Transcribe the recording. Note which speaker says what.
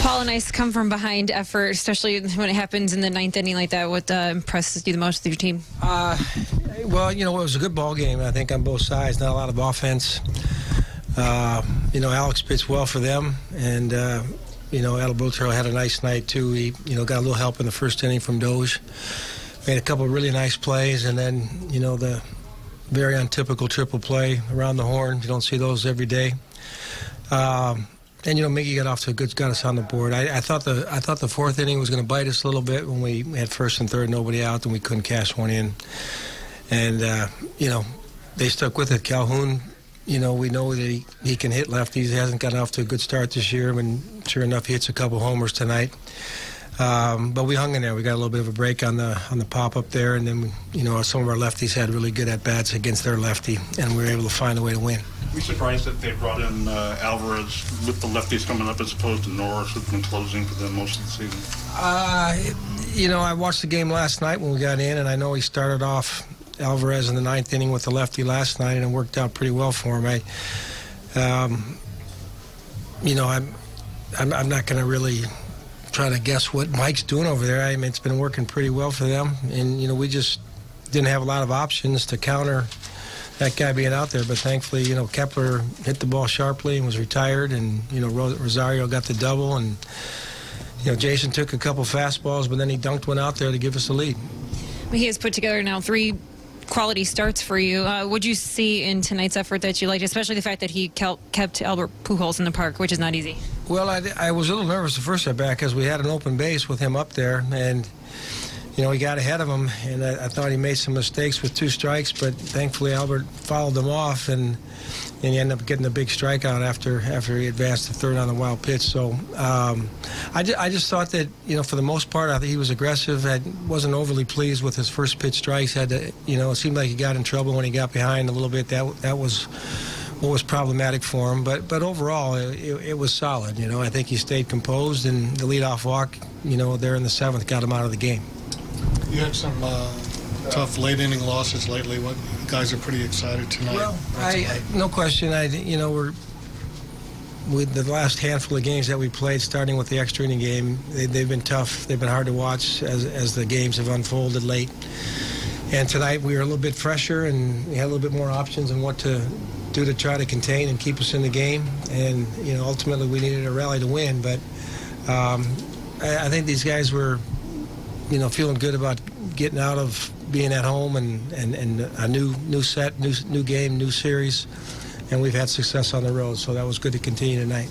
Speaker 1: Paul, a nice come-from-behind effort, especially when it happens in the ninth inning like that. What impresses you the most with your team?
Speaker 2: Well, it was a good ball game, I think, on both sides. Not a lot of offense. Alex pitched well for them, and Adalberto had a nice night too. He got a little help in the first inning from Doge. Made a couple of really nice plays, and then the very untypical triple play around the horn. You don't see those every day. And Miggy got us on the board. I thought the fourth inning was going to bite us a little bit when we had first and third, nobody out, and we couldn't cash one in. And they stuck with it. Calhoun, we know that he can hit lefties. He hasn't gotten off to a good start this year, and sure enough, he hits a couple homers tonight. But we hung in there. We got a little bit of a break on the pop up there, and then some of our lefties had really good at bats against their lefty, and we were able to find a way to win.
Speaker 3: Are you surprised that they brought in Alvarez with the lefties coming up as opposed to Norris, who's been closing for them most of the season?
Speaker 2: I watched the game last night when we got in, and I know he started off Alvarez in the ninth inning with the lefty last night, and it worked out pretty well for him. I'm not going to really try to guess what Mike's doing over there. I mean, it's been working pretty well for them, and we just didn't have a lot of options to counter that guy being out there. But thankfully, Kepler hit the ball sharply and was retired, and Rosario got the double, and Jason took a couple fastballs, but then he dunked one out there to give us the lead.
Speaker 1: He has put together now 3 quality starts for you. What'd you see in tonight's effort that you liked, especially the fact that he kept Albert Pujols in the park, which is not easy?
Speaker 2: Well, I was a little nervous the first at bat because we had an open base with him up there, and he got ahead of him, and I thought he made some mistakes with 2 strikes, but thankfully Albert fouled them off, and he ended up getting a big strikeout after he advanced to third on the wild pitch. So I just thought that, for the most part, I think he was aggressive. I wasn't overly pleased with his first pitch strikes. It seemed like he got in trouble when he got behind a little bit. That was what was problematic for him. But overall, it was solid. I think he stayed composed, and the leadoff walk, there in the 7th got him out of the game.
Speaker 4: You had some tough late-inning losses lately. What guys are pretty excited tonight?
Speaker 2: Well, no question. We're with the last handful of games that we played, starting with the extra inning game. They've been tough. They've been hard to watch as the games have unfolded late. And tonight we were a little bit fresher, and we had a little bit more options on what to do to try to contain and keep us in the game. And ultimately we needed a rally to win. But I think these guys were feeling good about getting out of being at home and a new set, new game, new series, and we've had success on the road, so that was good to continue tonight.